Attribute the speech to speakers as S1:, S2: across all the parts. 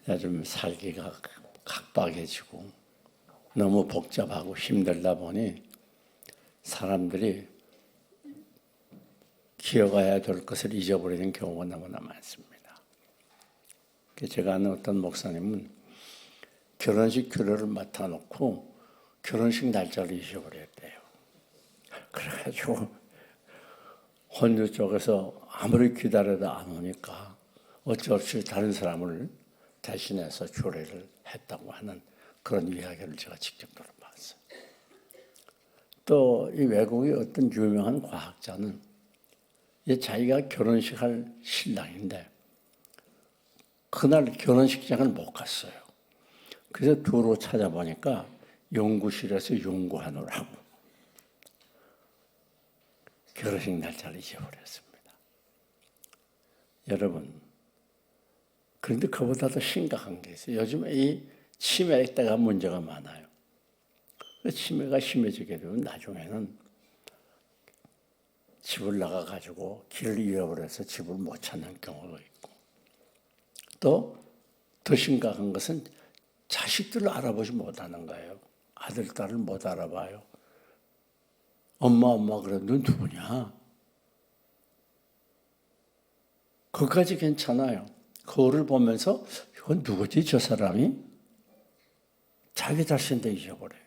S1: 요즘 살기가 각박해지고 너무 복잡하고 힘들다 보니 사람들이 기억해야 될 것을 잊어버리는 경우가 너무나 많습니다. 제가 아는 어떤 목사님은 결혼식 규례를 맡아놓고 결혼식 날짜를 잊어버렸대요. 그래가지고 혼주 쪽에서 아무리 기다려도 안 오니까 어쩔 수 없이 다른 사람을 대신해서 조례를 했다고 하는 그런 이야기를 제가 직접 들어봤어요. 또 이 외국의 어떤 유명한 과학자는 자기가 결혼식 할 신랑인데 그날 결혼식장을 못 갔어요. 그래서 도로 찾아보니까 연구실에서 연구하느라고 결혼식 날짜를 잊어버렸습니다. 여러분, 그런데 그보다 더 심각한 게 있어요. 요즘에 이 치매 때가 문제가 많아요. 치매가 심해지게 되면 나중에는 집을 나가가지고 길을 잃어버려서 집을 못 찾는 경우가 있고, 또 더 심각한 것은 자식들을 알아보지 못하는 거예요. 아들, 딸을 못 알아봐요. 엄마 그래, 넌 누구냐? 그것까지 괜찮아요. 거울을 보면서 이건 누구지 저 사람이? 자기 자신도 잊어버려요.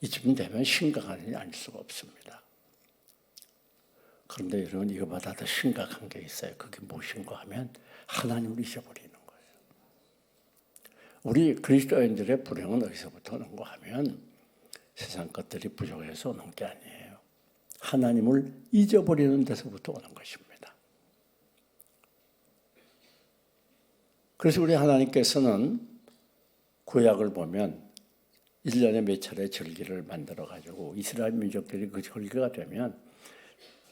S1: 이쯤 되면 심각한 일이 아닐 수가 없습니다. 그런데 여러분, 이거보다 더 심각한 게 있어요. 그게 무엇인가 하면 하나님을 잊어버리는 거예요. 우리 그리스도인들의 불행은 어디서부터 오는가 하면 세상 것들이 부족해서 오는 게 아니에요. 하나님을 잊어버리는 데서부터 오는 것입니다. 그래서 우리 하나님께서는 구약을 보면 1년에 몇 차례 절기를 만들어가지고 이스라엘 민족들이 그 절기가 되면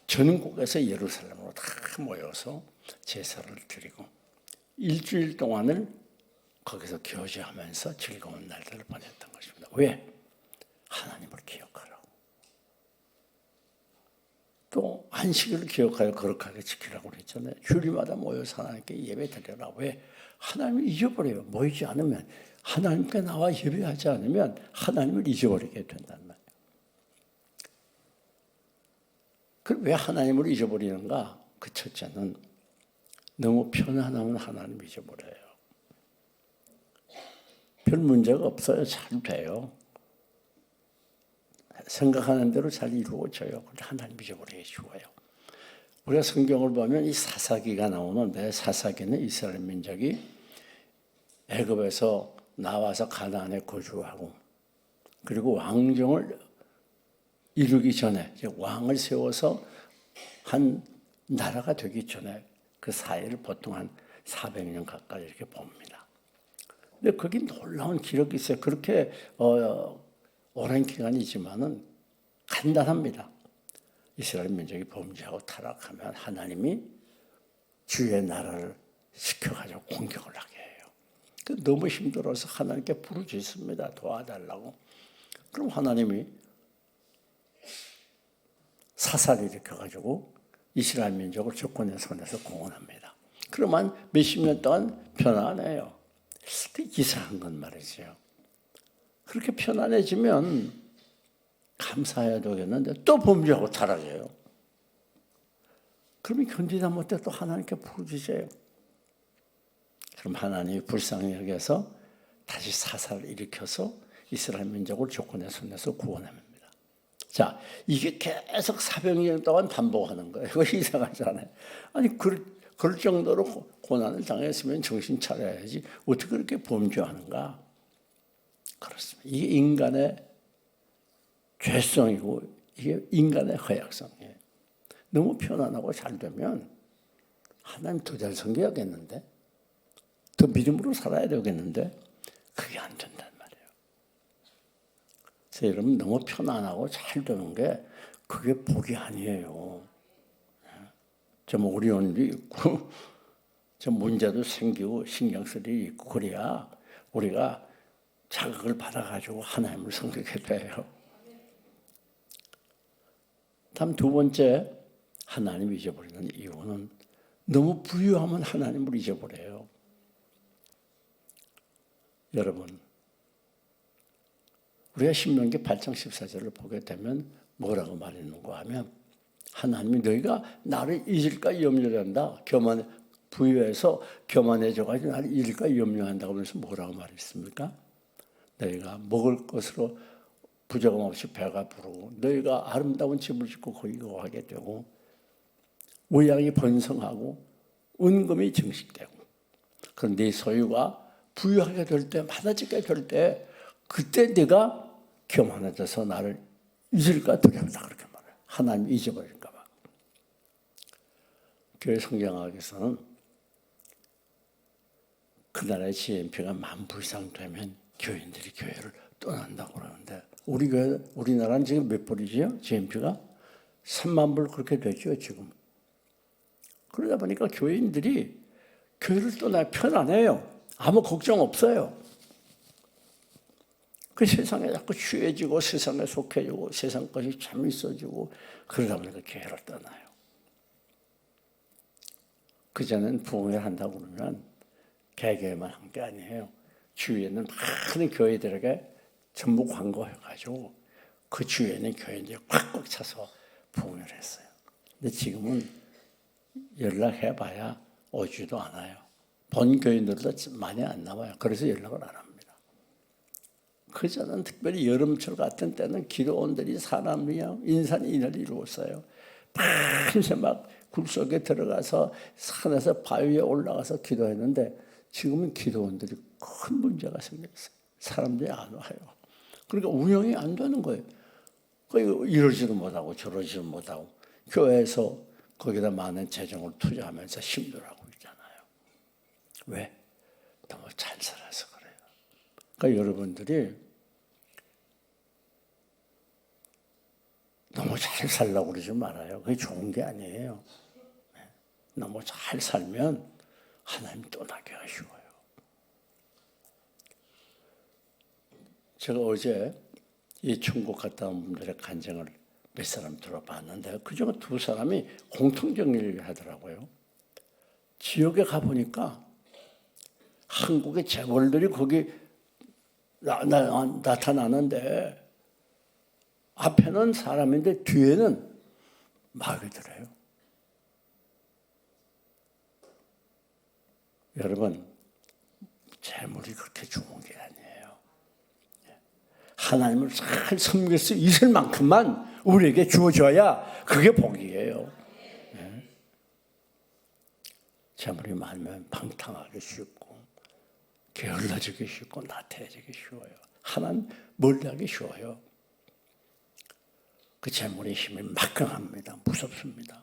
S1: 전국에서 예루살렘으로 다 모여서 제사를 드리고 일주일 동안을 거기서 교제하면서 즐거운 날들을 보냈던 것입니다. 왜? 하나님을 기억하라고. 또 안식일을 기억하여 거룩하게 지키라고 그랬잖아요. 주일마다 모여서 하나님께 예배 드려라. 왜? 하나님을 잊어버려요. 모이지 않으면, 하나님께 나와 예배하지 않으면 하나님을 잊어버리게 된단 말이에요. 그럼 왜 하나님을 잊어버리는가? 그 첫째는 너무 편안하면 하나님을 잊어버려요. 별 문제가 없어요. 잘 돼요. 생각하는 대로 잘 이루어져요. 그런데 하나님 잊어버리기 쉬워요. 우리가 성경을 보면 이 사사기가 나오는데, 사사기는 이스라엘 민족이 애굽에서 나와서 가나안에 거주하고 그리고 왕정을 이루기 전에, 왕을 세워서 한 나라가 되기 전에 그 사이를 보통 한 400년 가까이 이렇게 봅니다. 근데 거기 놀라운 기록이 있어요. 그렇게 오랜 기간이지만은 간단합니다. 이스라엘 민족이 범죄하고 타락하면 하나님이 주의 나라를 시켜가지고 공격을 하게 해요. 너무 힘들어서 하나님께 부르짖습니다. 도와달라고. 그럼 하나님이 사사를 일으켜가지고 이스라엘 민족을 적군의 손에서 구원합니다. 그러면 몇십 년 동안 편안해요. 이상한 건 말이죠. 그렇게 편안해지면 감사해야 되겠는데 또 범죄하고 타락해요. 그러면 견디다 못해 또 하나님께 부르짖어요. 그럼 하나님이 불쌍히 여겨서 다시 사사를 일으켜서 이스라엘 민족을 적군의 손에서 구원합니다. 자, 이게 계속 400년 동안 반복하는 거예요. 이거 이상하잖아요. 아니, 그럴 정도로 고난을 당했으면 정신 차려야지. 어떻게 그렇게 범죄하는가? 그렇습니다. 이게 인간의 죄성이고 이게 인간의 허약성이에요. 너무 편안하고 잘 되면 하나님 더 잘 섬겨야겠는데? 더 믿음으로 살아야 되겠는데? 그게 안 된단 말이에요. 그래서 여러분 너무 편안하고 잘 되는 게 그게 복이 아니에요. 좀 어려운 일이 있고 좀 문제도 생기고 신경 쓸 일이 있고 그래야 우리가 자극을 받아가지고 하나님을 섬기게 돼요. 다음 두 번째 하나님을 잊어버리는 이유는 너무 부유하면 하나님을 잊어버려요. 여러분, 우리가 신명기 8장 14절을 보게 되면 뭐라고 말했는가 하면 하나님이 너희가 나를 잊을까 염려한다. 부유해서 교만해져가지고 나를 잃을까 염려한다고 하면서 뭐라고 말했습니까? 너희가 먹을 것으로 부족함 없이 배가 부르고 너희가 아름다운 집을 짓고 거기 거하게 되고 우양이 번성하고 은금이 증식되고 그런 네 소유가 부유하게 될 때 많아지게 될 때 그때 네가 교만해져서 나를 잊을까 두렵다 그렇게 말해요. 하나님 잊어버릴까 봐. 교회 성경학에서는 그 나라의 GNP가 10,000부 이상 되면 교인들이 교회를 떠난다고 그러는데 우리나라는 지금 몇 불이죠? GNP가 30,000불 그렇게 되죠 지금. 그러다 보니까 교인들이 교회를 떠나야 편안해요. 아무 걱정 없어요. 그 세상에 자꾸 취해지고 세상에 속해지고 세상 것이 재밌어지고 그러다 보니까 교회를 떠나요. 그전엔 부흥회를 한다고 그러면 개개만 한 게 아니에요. 주위에는 많은 교회들에게 전부 광고해가지고 그 주위에는 교회들이 꽉꽉 차서 부흥회를 했어요. 근데 지금은 연락해봐야 오지도 않아요. 본 교인들도 많이 안 나와요. 그래서 연락을 안 합니다. 그전엔 특별히 여름철 같은 때는 기도원들이 사람이요 인산인해를 이루었어요. 밤새 막 굴속에 들어가서 산에서 바위에 올라가서 기도했는데 지금은 기도원들이 큰 문제가 생겼어요. 사람들이 안 와요. 그러니까 운영이 안 되는 거예요. 이러지도 못하고 저러지도 못하고 교회에서 거기다 많은 재정을 투자하면서 힘들어하고 있잖아요. 왜? 너무 잘 살아서 그래요. 그러니까 여러분들이 너무 잘 살려고 그러지 말아요. 그게 좋은 게 아니에요. 너무 잘 살면 하나님 떠나기가 쉬워요. 제가 어제 이 천국 갔다 온 분들의 간증을 몇 사람 들어봤는데 그중에 2사람이 공통적인 얘기를 하더라고요. 지역에 가보니까 한국의 재벌들이 거기 나타나는데 앞에는 사람인데 뒤에는 마귀들이에요. 여러분, 재물이 그렇게 좋은 게 아니에요. 하나님을 잘 섬길 수 있을 만큼만 우리에게 주어져야 그게 복이에요. 재물이 많으면 방탕하기 쉽고 게을러지기 쉽고 나태해지기 쉬워요. 하나님 멀리하기 쉬워요. 그 재물의 힘이 막강합니다. 무섭습니다.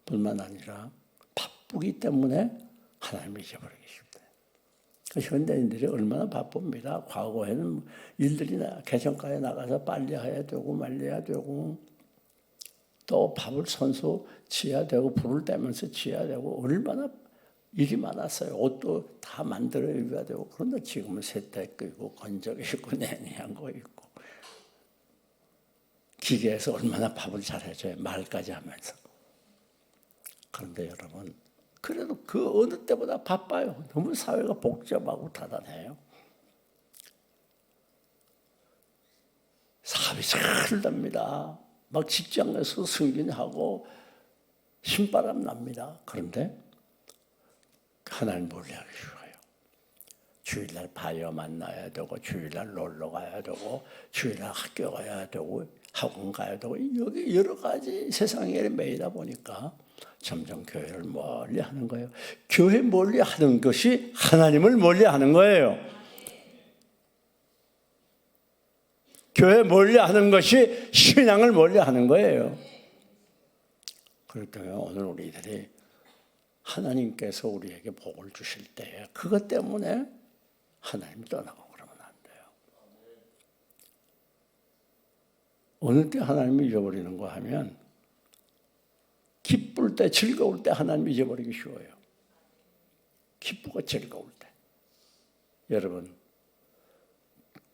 S1: 뿐만 아니라 바쁘기 때문에 하나님을 잊어버리기 쉽다. 현대인들이 얼마나 바쁩니다. 과거에는 일들이 개천가에 나가서 빨래해야 되고 말려야 되고 또 밥을 선수 지어야 되고 불을 떼면서 지어야 되고 얼마나 일이 많았어요. 옷도 다 만들어 입어야 되고 그런데 지금은 세탁기 있고 건조기 있고 냉장고 거 있고 기계에서 얼마나 밥을 잘 해줘요. 말까지 하면서. 그런데 여러분 그래도 그 어느 때보다 바빠요. 너무 사회가 복잡하고 다단해요. 사업이 잘 됩니다. 막 직장에서 승진하고 신바람 납니다. 그런데 하나님 멀리하기 쉬워요. 주일날 바이어 만나야 되고 주일날 놀러 가야 되고 주일날 학교 가야 되고 학원 가야 되고 여기 여러 가지 세상에 매이다 보니까 점점 교회를 멀리 하는 거예요. 교회 멀리 하는 것이 하나님을 멀리 하는 거예요. 교회 멀리 하는 것이 신앙을 멀리 하는 거예요. 그렇기 때문에 오늘 우리들이 하나님께서 우리에게 복을 주실 때에 그것 때문에 하나님 떠나고 그러면 안 돼요. 어느 때 하나님을 잊어버리는 거 하면 기쁠 때 즐거울 때 하나님 잊어버리기 쉬워요. 기쁘고 즐거울 때. 여러분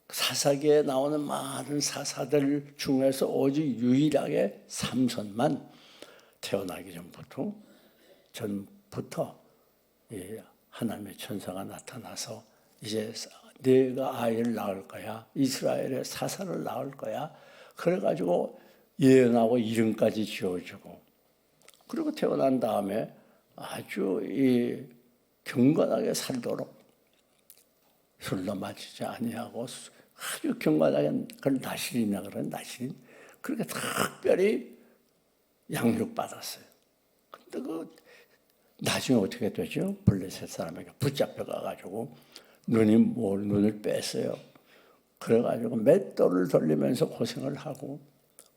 S1: 사사기에 나오는 많은 사사들 중에서 오직 유일하게 삼손만 태어나기 전부터 하나님의 천사가 나타나서 이제 네가 아이를 낳을 거야. 이스라엘의 사사를 낳을 거야. 그래가지고 예언하고 이름까지 지어주고, 그리고 태어난 다음에 아주 이 경건하게 살도록 술도 마시지 아니하고 아주 경건하게, 그걸 나실이나 그런 나실인, 그렇게 특별히 양육받았어요. 근데 나중에 어떻게 되죠? 블레셋 사람에게 붙잡혀 가가지고 눈을 뺐어요. 그래가지고 맷돌을 돌리면서 고생을 하고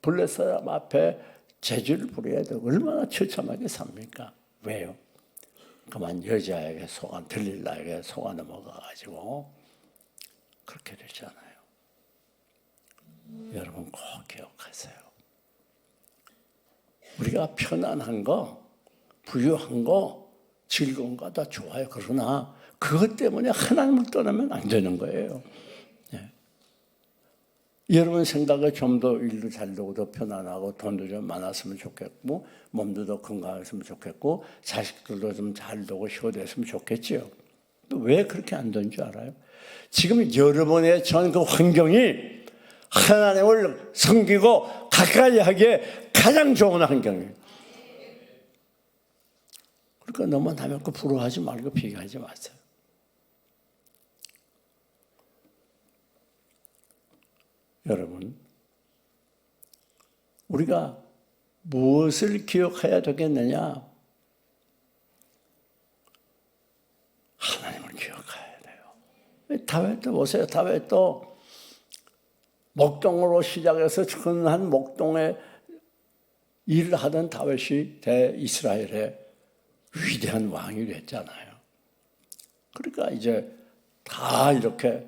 S1: 블레셋 사람 앞에 재주를 부려야 되고 얼마나 처참하게 삽니까? 왜요? 그만 여자에게 들릴라에게 속아 넘어가가지고 그렇게 되잖아요. 여러분 꼭 기억하세요. 우리가 편안한 거, 부유한 거, 즐거운 거 다 좋아요. 그러나 그것 때문에 하나님을 떠나면 안 되는 거예요. 네. 여러분 생각에 좀 더 일도 잘 되고 더 편안하고 돈도 좀 많았으면 좋겠고 몸도 더 건강했으면 좋겠고 자식들도 좀 잘 되고 효도했으면 좋겠지요. 또 왜 그렇게 안 되는 줄 알아요? 지금 여러분의 전 그 환경이 하나님을 섬기고 가까이 하기에 가장 좋은 환경이에요. 그러니까 너무 남의 거 부러워하지 말고 비교하지 마세요. 여러분, 우리가 무엇을 기억해야 되겠느냐? 하나님을 기억해야 돼요. 다윗도 보세요. 다윗도 목동으로 시작해서 천한 목동에 일을 하던 다윗이 대이스라엘의 위대한 왕이 됐잖아요. 그러니까 이제 다 이렇게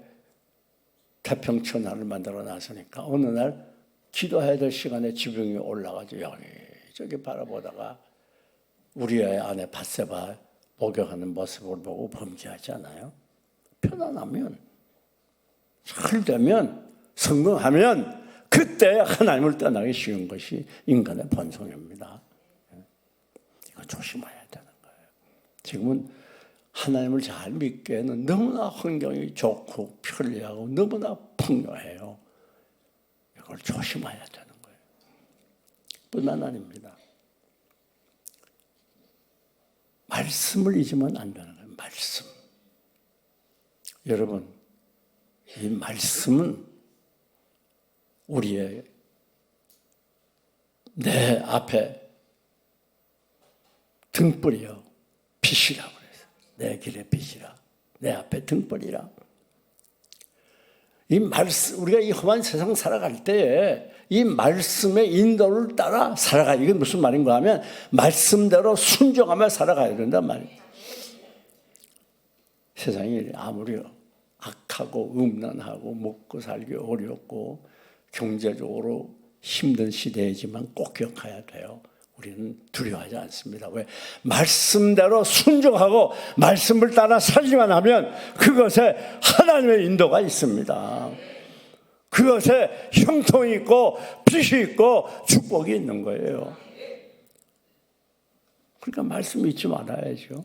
S1: 태평천하를 만들어 놨으니까 어느 날 기도해야 될 시간에 지붕이 올라가지고 여기저기 바라보다가 우리의 아내 밧세바 목욕하는 모습을 보고 범죄하잖아요. 편안하면, 잘 되면, 성공하면 그때 하나님을 떠나기 쉬운 것이 인간의 본성입니다. 이거 조심해야 되는 거예요. 지금은 하나님을 잘 믿기에는 너무나 환경이 좋고 편리하고 너무나 풍요해요. 이걸 조심해야 되는 거예요. 뿐만 아닙니다. 말씀을 잊으면 안 되는 거예요. 말씀. 여러분, 이 말씀은 우리의 내 앞에 등불이요, 빛이라고 그래서 내 길의 빛이라, 내 앞에 등불이라. 이 말씀, 우리가 이 험한 세상 살아갈 때에 이 말씀의 인도를 따라 살아가. 이게 무슨 말인가 하면 말씀대로 순종하며 살아가야 된단 말이에요. 세상이 아무리 악하고 음란하고 먹고 살기 어렵고 경제적으로 힘든 시대이지만 꼭 기억해야 돼요. 우리는 두려워하지 않습니다. 왜? 말씀대로 순종하고 말씀을 따라 살기만 하면 그것에 하나님의 인도가 있습니다. 그것에 형통이 있고 빛이 있고 축복이 있는 거예요. 그러니까 말씀 잊지 말아야죠.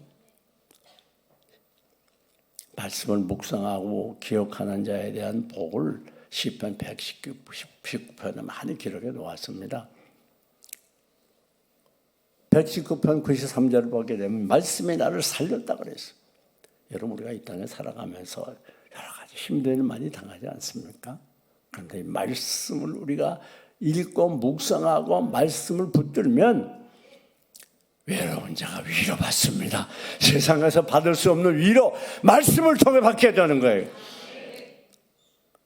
S1: 말씀을 묵상하고 기억하는 자에 대한 복을 시편 119편에 많이 기록해 놓았습니다. 119편 93절을 보게 되면 말씀이 나를 살렸다 그랬어요. 여러분, 우리가 이 땅에 살아가면서 여러 가지 힘든 일 많이 당하지 않습니까? 그런데 이 말씀을 우리가 읽고 묵상하고 말씀을 붙들면 외로운 자가 위로받습니다. 세상에서 받을 수 없는 위로 말씀을 통해 받게 되는 거예요.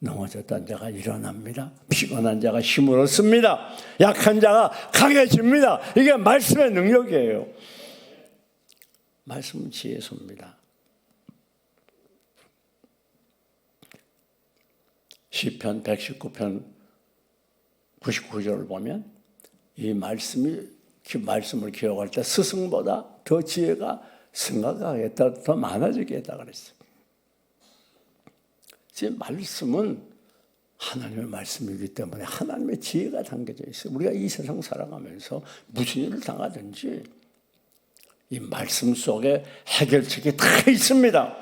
S1: 넘어졌던 자가 일어납니다. 피곤한 자가 힘을 얻습니다. 약한 자가 강해집니다. 이게 말씀의 능력이에요. 말씀은 지혜소입니다. 시편 119편 99절을 보면 이 말씀을 기억할 때 스승보다 더 지혜가 생각하겠다, 더 많아지겠다 그랬어요. 제 말씀은 하나님의 말씀이기 때문에 하나님의 지혜가 담겨져 있어요. 우리가 이 세상 살아가면서 무슨 일을 당하든지 이 말씀 속에 해결책이 다 있습니다.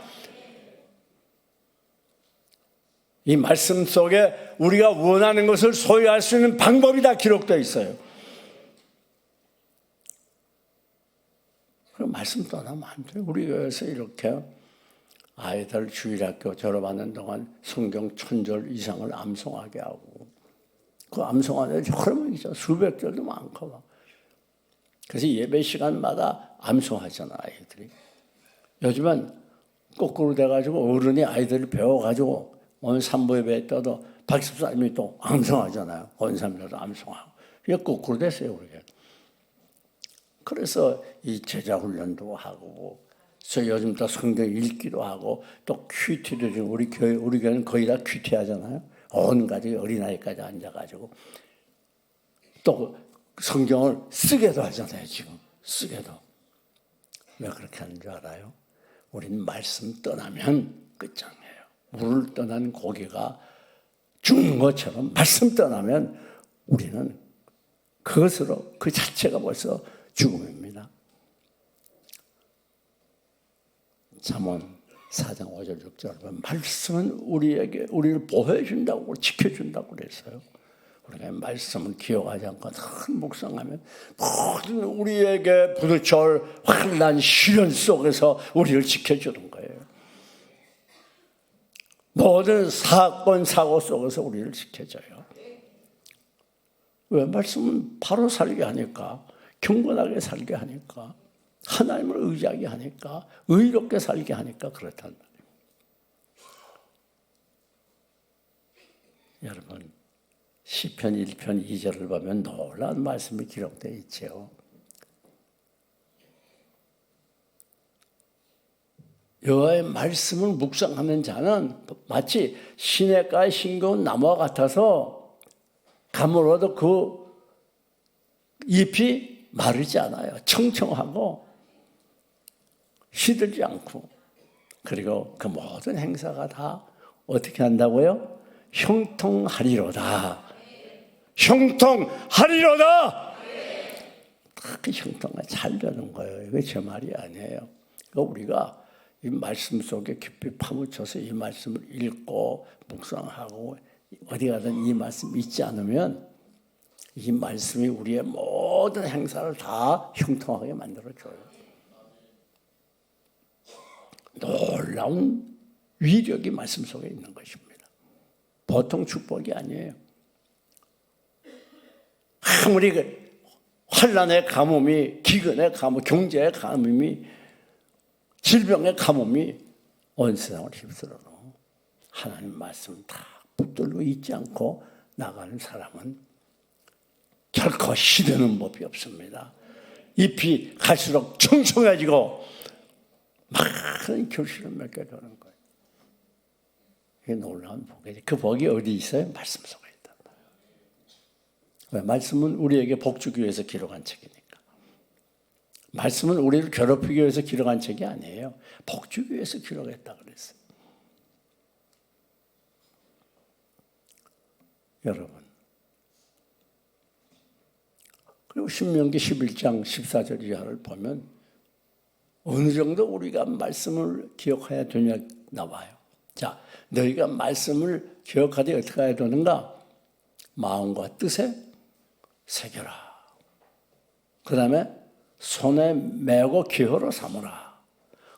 S1: 이 말씀 속에 우리가 원하는 것을 소유할 수 있는 방법이 다 기록되어 있어요. 그럼 말씀 떠나면 안 돼요. 우리 교회에서 이렇게 아이들 주일학교 졸업하는 동안 성경 1000절 이상을 암송하게 하고, 그 암송하는 여러 명이죠. 수백 절도 많고. 그래서 예배 시간마다 암송하잖아, 아이들이. 요즘은 거꾸로 돼가지고 어른이 아이들을 배워가지고 오늘 산부 예배에 떠도 박집사님이 또 암송하잖아요. 원삼자도 암송하고. 이게 거꾸로 됐어요, 우리가. 그래서 이 제자 훈련도 하고, 저 요즘 또 성경 읽기도 하고, 또 큐티도 지금 우리 교회는 거의 다 큐티 하잖아요. 온 가족이 어린아이까지 앉아가지고. 또 성경을 쓰게도 하잖아요, 지금. 쓰게도. 왜 그렇게 하는 줄 알아요? 우리는 말씀 떠나면 끝장이에요. 물을 떠난 고기가 죽는 것처럼 말씀 떠나면 우리는 그것으로 그 자체가 벌써 죽음입니다. 잠언 4장 5절 6절 보면 말씀은 우리를 보호해 준다고 지켜준다고 그랬어요. 우리가 말씀을 기억하지 않고 늘 묵상하면 모든 우리에게 부딪혀올 환난 시련 속에서 우리를 지켜주는 거예요. 모든 사건 사고 속에서 우리를 지켜줘요. 왜? 말씀은 바로 살게 하니까, 경건하게 살게 하니까, 하나님을 의지하게 하니까, 의롭게 살게 하니까 그렇단 말이에요. 여러분, 시편 1편 2절을 보면 놀라운 말씀이 기록되어 있죠. 여호와의 말씀을 묵상하는 자는 마치 시냇가에 심겨온 나무와 같아서 가물어도 그 잎이 마르지 않아요. 청청하고 시들지 않고, 그리고 그 모든 행사가 다 어떻게 한다고요? 형통하리로다. 형통하리로다. 그 형통이 잘 되는 거예요. 이거 제 말이 아니에요. 그러니까 우리가 이 말씀 속에 깊이 파묻혀서 이 말씀을 읽고 묵상하고 어디 가든 이 말씀 잊지 않으면 이 말씀이 우리의 모든 행사를 다 형통하게 만들어줘요. 놀라운 위력이 말씀 속에 있는 것입니다. 보통 축복이 아니에요. 아무리 환난의 가뭄이, 기근의 가뭄, 경제의 가뭄이, 질병의 가뭄이 온 세상을 휩쓸어도 하나님 말씀 다 붙들고 있지 않고 나가는 사람은 결코 시드는 법이 없습니다. 잎이 갈수록 청청해지고 많은 결실을 맺게 되는 거예요. 이게 놀라운 복이지. 그 복이 어디 있어요? 말씀 속에 있단 말이에요. 왜? 말씀은 우리에게 복 주기 위해서 기록한 책이니까. 말씀은 우리를 괴롭히기 위해서 기록한 책이 아니에요. 복 주기 위해서 기록했다 그랬어요. 여러분, 그리고 신명기 11장 14절 이하를 보면 어느 정도 우리가 말씀을 기억해야 되냐 나와요. 자, 너희가 말씀을 기억하되 어떻게 해야 되는가? 마음과 뜻에 새겨라. 그 다음에 손에 메고 기호로 삼으라.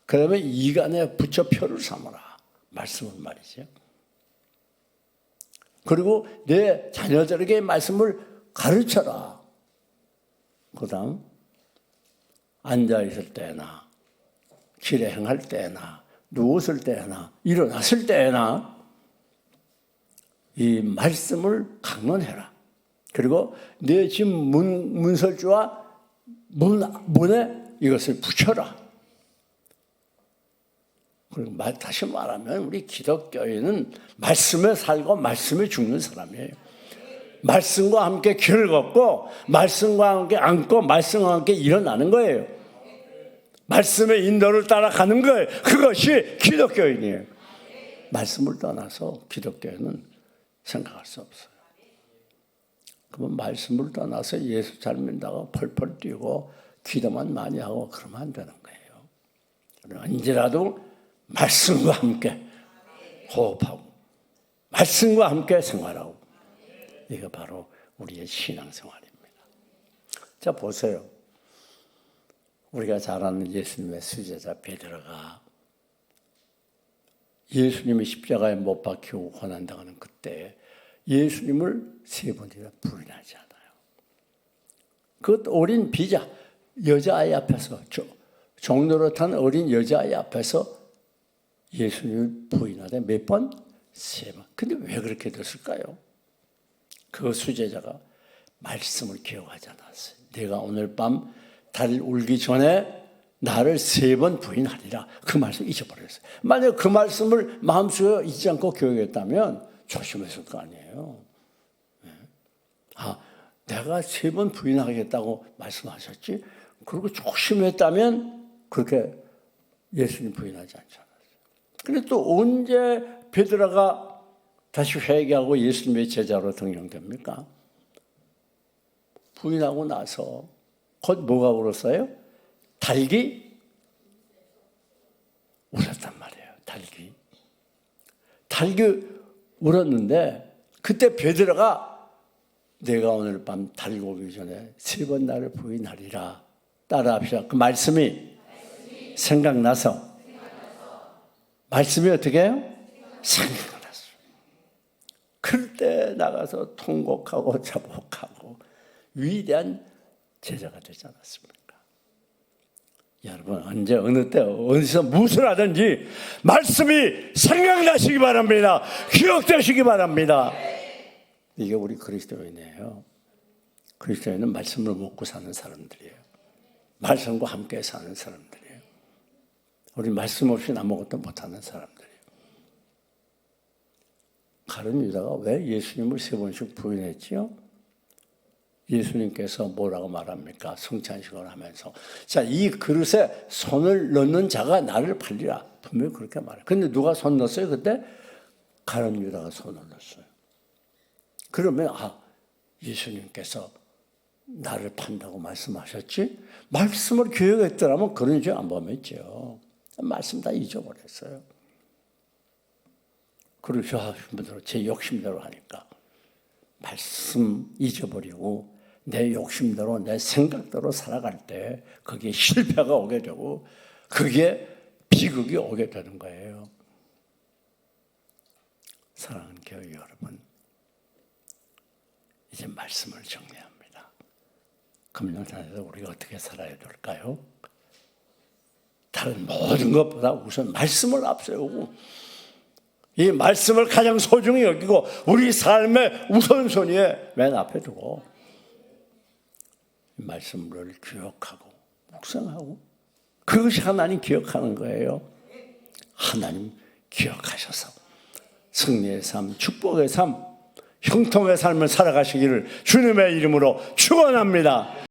S1: 그 다음에 이간에 붙여 표를 삼으라. 말씀은 말이죠. 그리고 내 자녀들에게 말씀을 가르쳐라. 그 다음 앉아있을 때나 길에 행할 때나 누웠을 때나 일어났을 때나 이 말씀을 강론해라. 그리고 내 집 문설주와 문에 이것을 붙여라. 그리고 다시 말하면 우리 기독교인은 말씀에 살고 말씀에 죽는 사람이에요. 말씀과 함께 길을 걷고 말씀과 함께 앉고 말씀과 함께 일어나는 거예요. 말씀의 인도를 따라가는 거예요. 그것이 기독교인이에요. 말씀을 떠나서 기독교인은 생각할 수 없어요. 그러면 말씀을 떠나서 예수 잘 믿다가 펄펄 뛰고 기도만 많이 하고 그러면 안 되는 거예요. 언제라도 말씀과 함께 호흡하고 말씀과 함께 생활하고. 이거 바로 우리의 신앙생활입니다. 자, 보세요. 우리가 잘 아는 예수님의 수제자 베드로가 예수님이 십자가에 못 박히고 고난당하는 그때 예수님을 3번이나 부인하지 않아요. 그 어린 비자, 여자아이 앞에서, 종로로 탄 어린 여자아이 앞에서 예수님을 부인하되 몇 번? 3번. 근데 왜 그렇게 됐을까요? 그 수제자가 말씀을 기억하지 않았어요. 내가 오늘 밤 달 울기 전에 나를 3번 부인하리라. 그 말씀 잊어버렸어요. 만약 그 말씀을 마음속에 잊지 않고 기억했다면 조심했을 거 아니에요. 내가 3번 부인하겠다고 말씀하셨지? 그리고 조심했다면 그렇게 예수님 부인하지 않지 않았어요. 그런데 또 언제 베드로가 다시 회개하고 예수님의 제자로 등용됩니까? 부인하고 나서 곧 뭐가 울었어요? 닭이 울었단 말이에요. 닭이 울었는데 그때 베드로가 내가 오늘 밤 달 오기 전에 3번 나를 부인하리라. 따라합시다. 그 말씀이 생각나서 말씀이 어떻게 해요? 생각났어요. 그때 나가서 통곡하고 자복하고 위대한 제자가 되지 않았습니까? 여러분, 언제 어느 때 어디서 무엇을 하든지 말씀이 생각나시기 바랍니다. 기억되시기 바랍니다. 이게 우리 그리스도인이에요. 그리스도인은 말씀을 먹고 사는 사람들이에요. 말씀과 함께 사는 사람들이에요. 우리 말씀 없이 아무것도 못하는 사람들이에요. 가룟 유다가 왜 예수님을 3번씩 부인했지요? 예수님께서 뭐라고 말합니까? 성찬식을 하면서. 자, 이 그릇에 손을 넣는 자가 나를 팔리라. 분명히 그렇게 말해요. 근데 누가 손 넣었어요? 그때 가룟 유다가 손을 넣었어요. 그러면 예수님께서 나를 판다고 말씀하셨지? 말씀을 기억했더라면 그런 죄 안 범했죠. 말씀 다 잊어버렸어요. 그리고 저 분들은 제 욕심대로 하니까 말씀 잊어버리고 내 욕심대로 내 생각대로 살아갈 때 거기에 실패가 오게 되고 거기에 비극이 오게 되는 거예요. 사랑하는 교회 여러분, 이제 말씀을 정리합니다. 금년산에서 우리가 어떻게 살아야 될까요? 다른 모든 것보다 우선 말씀을 앞세우고 이 말씀을 가장 소중히 여기고 우리 삶의 우선순위에 맨 앞에 두고 이 말씀을 기억하고 묵상하고 그것이 하나님 기억하는 거예요. 하나님 기억하셔서 승리의 삶, 축복의 삶, 형통의 삶을 살아가시기를 주님의 이름으로 축원합니다.